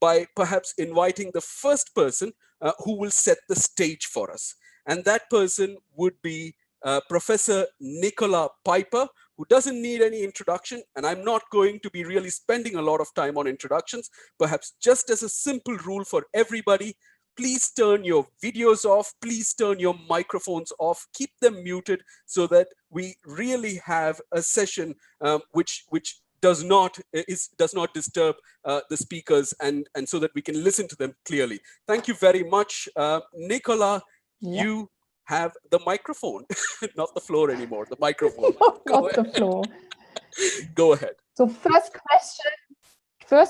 by perhaps inviting the first person who will set the stage for us. And that person would be Professor Nicola Piper, who doesn't need any introduction. And I'm not going to be really spending a lot of time on introductions. Perhaps just as a simple rule for everybody, please turn your videos off. Please turn your microphones off. Keep them muted so that we really have a session which does not disturb the speakers, and so that we can listen to them clearly. Thank you very much, Nicola. Yep. You have the microphone, not the floor anymore. The microphone. Not the floor. Go ahead. So first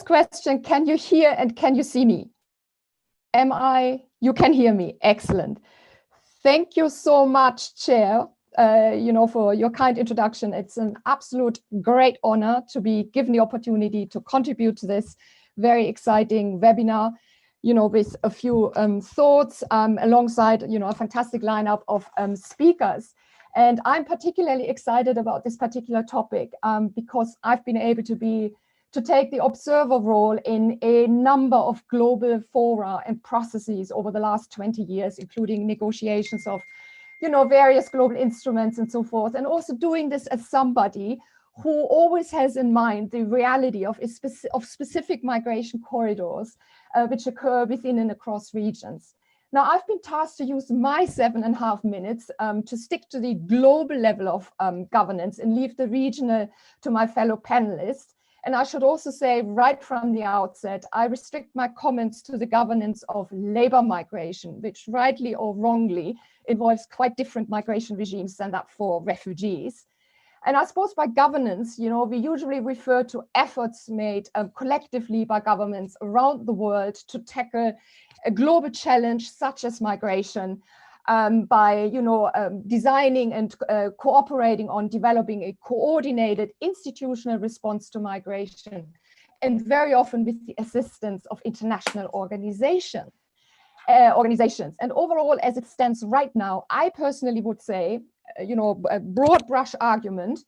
question, can you hear and can you see me? You can hear me. Excellent. Thank you so much, Chair, for your kind introduction. It's an absolute great honor to be given the opportunity to contribute to this very exciting webinar, with a few thoughts alongside, a fantastic lineup of speakers. And I'm particularly excited about this particular topic because I've been able to take the observer role in a number of global fora and processes over the last 20 years, including negotiations of, various global instruments and so forth. And also doing this as somebody who always has in mind the reality of specific migration corridors which occur within and across regions. Now, I've been tasked to use my 7.5 minutes to stick to the global level of governance and leave the regional to my fellow panelists. And I should also say right from the outset, I restrict my comments to the governance of labor migration, which rightly or wrongly involves quite different migration regimes than that for refugees. And I suppose by governance, we usually refer to efforts made collectively by governments around the world to tackle a global challenge such as migration by, designing and cooperating on developing a coordinated institutional response to migration, and very often with the assistance of international organizations. And overall, as it stands right now, I personally would say, a broad brush argument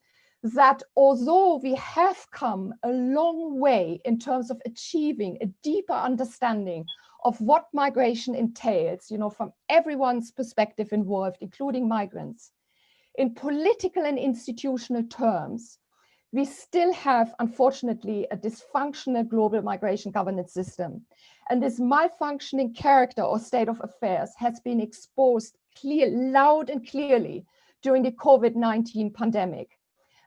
that although we have come a long way in terms of achieving a deeper understanding of what migration entails, from everyone's perspective involved, including migrants, in political and institutional terms, we still have, unfortunately, a dysfunctional global migration governance system. And this malfunctioning character or state of affairs has been exposed loud and clearly during the COVID-19 pandemic.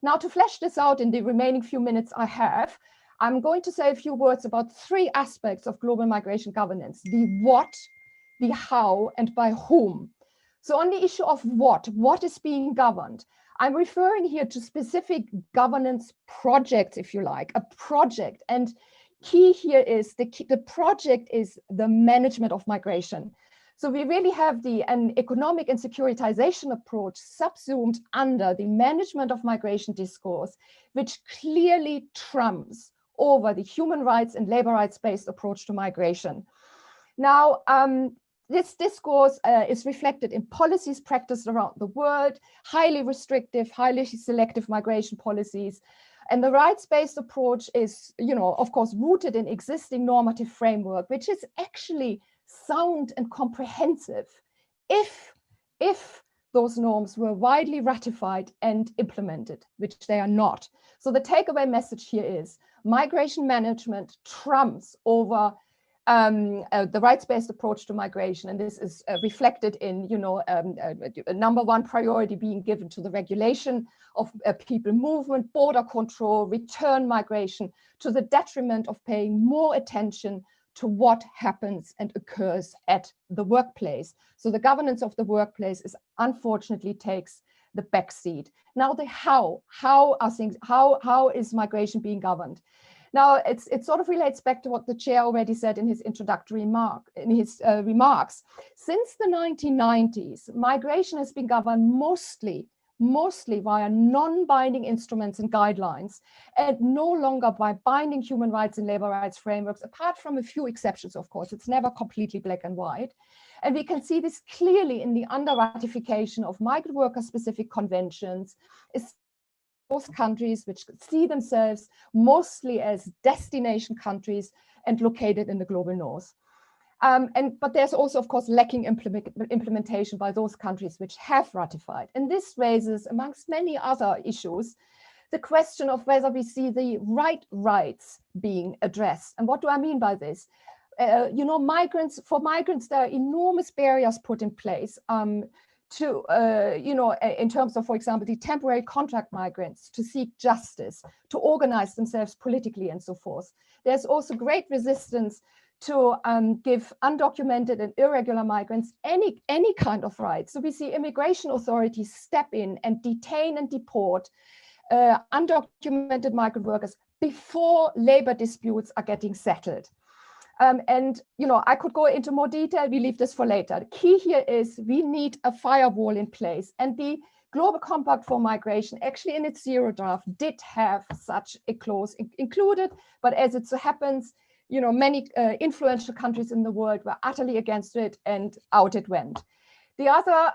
Now, to flesh this out in the remaining few minutes I have, I'm going to say a few words about 3 aspects of global migration governance: the what, the how, and by whom. So on the issue of what is being governed, I'm referring here to specific governance projects, if you like, a project. And key here is the project is the management of migration. So we really have an economic and securitization approach subsumed under the management of migration discourse, which clearly trumps over the human rights and labor rights-based approach to migration. Now, this discourse is reflected in policies practiced around the world, highly restrictive, highly selective migration policies. And the rights-based approach is, of course, rooted in existing normative framework, which is actually sound and comprehensive if those norms were widely ratified and implemented, which they are not. So the takeaway message here is migration management trumps over the rights-based approach to migration, and this is reflected in, number 1 priority being given to the regulation of people movement, border control, return migration, to the detriment of paying more attention to what happens and occurs at the workplace. So the governance of the workplace unfortunately takes the backseat. Now the how is migration being governed? Now it sort of relates back to what the chair already said in his introductory remarks. Since the 1990s, migration has been governed mostly via non-binding instruments and guidelines, and no longer by binding human rights and labor rights frameworks, apart from a few exceptions, of course. It's never completely black and white. And we can see this clearly in the under-ratification of migrant worker-specific conventions, those countries which see themselves mostly as destination countries and located in the global north. But there's also, of course, lacking implementation by those countries which have ratified. And this raises, amongst many other issues, the question of whether we see the right rights being addressed. And what do I mean by this? You know, for migrants, there are enormous barriers put in place to, you know, in terms of, for example, the temporary contract migrants to seek justice, to organize themselves politically and so forth. There's also great resistance to give undocumented and irregular migrants any kind of rights. So we see immigration authorities step in and detain and deport undocumented migrant workers before labor disputes are getting settled. And, you know, I could go into more detail. We leave this for later. The key here is we need a firewall in place. And the Global Compact for Migration, actually in its zero draft, did have such a clause included. But as it so happens, you know, many influential countries in the world were utterly against it, and out it went. The other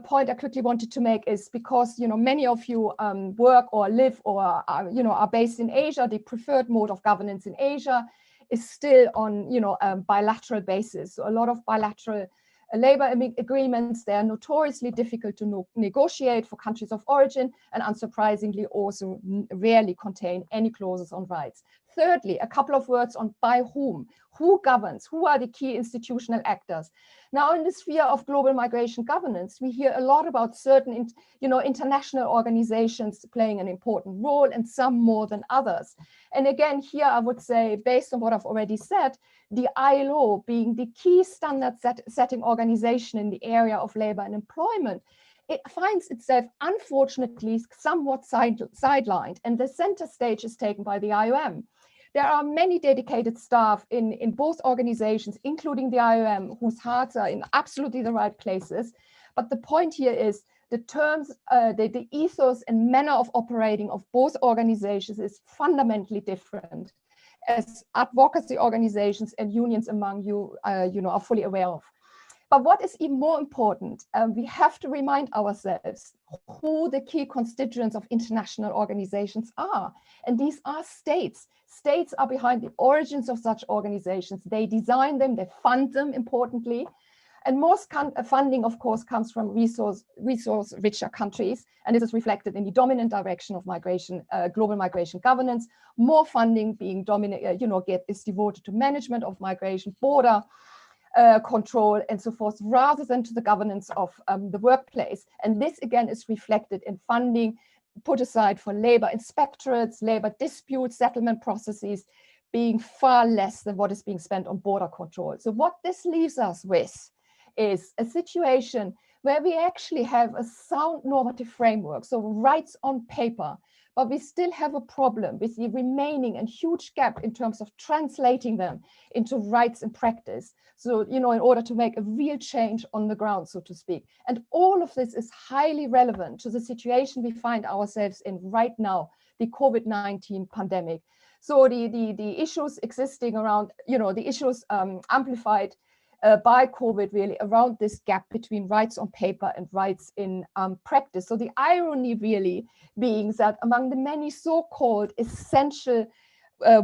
point I quickly wanted to make is because, you know, many of you work or live or you know, are based in Asia, the preferred mode of governance in Asia is still on, you know, a bilateral basis. So a lot of bilateral labor agreements, they are notoriously difficult to negotiate for countries of origin, and unsurprisingly also rarely contain any clauses on rights. Thirdly, a couple of words on by whom. Who governs? Who are the key institutional actors? Now, in the sphere of global migration governance, we hear a lot about certain, you know, international organizations playing an important role, and some more than others. And again, here I would say, based on what I've already said, the ILO being the key standard setting organization in the area of labor and employment, it finds itself, unfortunately, somewhat sidelined, and the center stage is taken by the IOM. There are many dedicated staff in both organizations, including the IOM, whose hearts are in absolutely the right places. But the point here is the terms, the ethos and manner of operating of both organizations is fundamentally different, as advocacy organizations and unions among you, you know, are fully aware of. But what is even more important, we have to remind ourselves who the key constituents of international organizations are. And these are states. States are behind the origins of such organizations. They design them, they fund them, importantly. And most funding, of course, comes from resource-richer countries. And this is reflected in the dominant direction of migration, global migration governance. More funding being is devoted to management of migration, border control and so forth, rather than to the governance of the workplace. And this again is reflected in funding put aside for labor inspectorates, labor dispute settlement processes, being far less than what is being spent on border control. So what this leaves us with is a situation where we actually have a sound normative framework, so rights on paper, but we still have a problem with the remaining and huge gap in terms of translating them into rights in practice. So, you know, in order to make a real change on the ground, so to speak. And all of this is highly relevant to the situation we find ourselves in right now, the COVID-19 pandemic. So the issues existing around, you know, the issues amplified by COVID really around this gap between rights on paper and rights in practice. So the irony really being that among the many so-called essential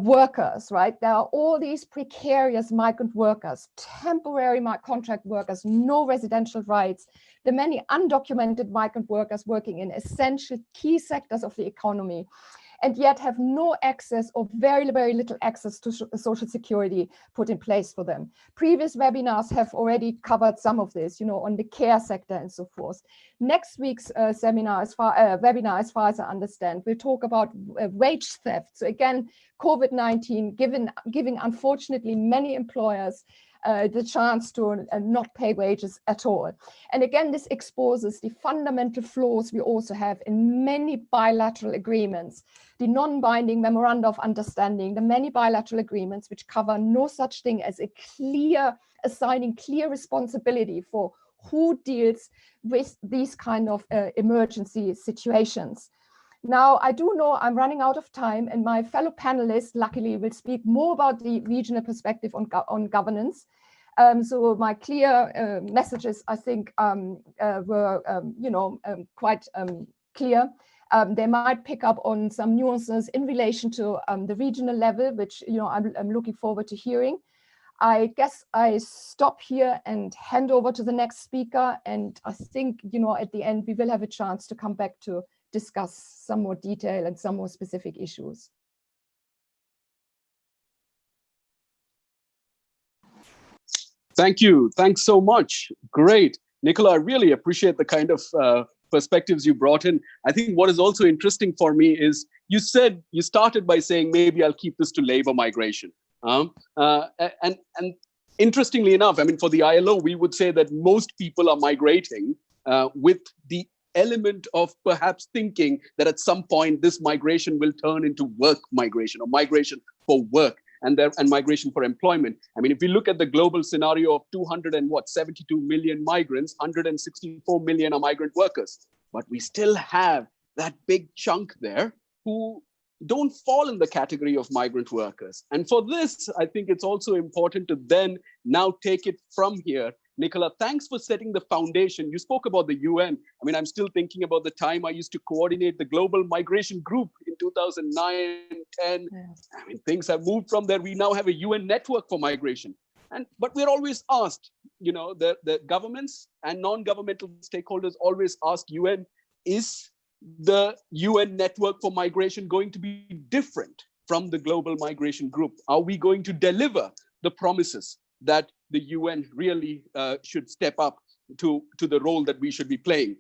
workers, right, there are all these precarious migrant workers, temporary contract workers, no residential rights, the many undocumented migrant workers working in essential key sectors of the economy, and yet have no access or very, very little access to social security put in place for them. Previous webinars have already covered some of this, you know, on the care sector and so forth. Next week's webinar, as far as I understand, we'll talk about wage theft. So again, COVID-19 giving unfortunately many employers the chance to not pay wages at all. And again, this exposes the fundamental flaws we also have in many bilateral agreements, the non-binding memoranda of understanding, the many bilateral agreements which cover no such thing as assigning clear responsibility for who deals with these kind of emergency situations. Now, I do know I'm running out of time, and my fellow panelists, luckily, will speak more about the regional perspective on governance. So my clear messages, I think, were, quite clear. They might pick up on some nuances in relation to the regional level, which I'm looking forward to hearing. I guess I stop here and hand over to the next speaker. And I think, at the end, we will have a chance to come back to discuss some more detail and some more specific issues. Thank you. Thanks so much. Great. Nicola, I really appreciate the kind of perspectives you brought in. I think what is also interesting for me is you started by saying, maybe I'll keep this to labor migration. And interestingly enough, I mean, for the ILO, we would say that most people are migrating with the element of perhaps thinking that at some point this migration will turn into work migration or migration for work and migration for employment. I mean, if we look at the global scenario of 72 million migrants, 164 million are migrant workers. But we still have that big chunk there who don't fall in the category of migrant workers. And for this, I think it's also important to then now take it from here. Nicola, thanks for setting the foundation. You spoke about the UN. I mean, I'm still thinking about the time I used to coordinate the Global Migration Group in 2009, 10. Yes. I mean, things have moved from there. We now have a UN network for migration. But we're always asked, the governments and non-governmental stakeholders always ask UN, is the UN network for migration going to be different from the Global Migration Group? Are we going to deliver the promises that the UN really should step up to the role that we should be playing?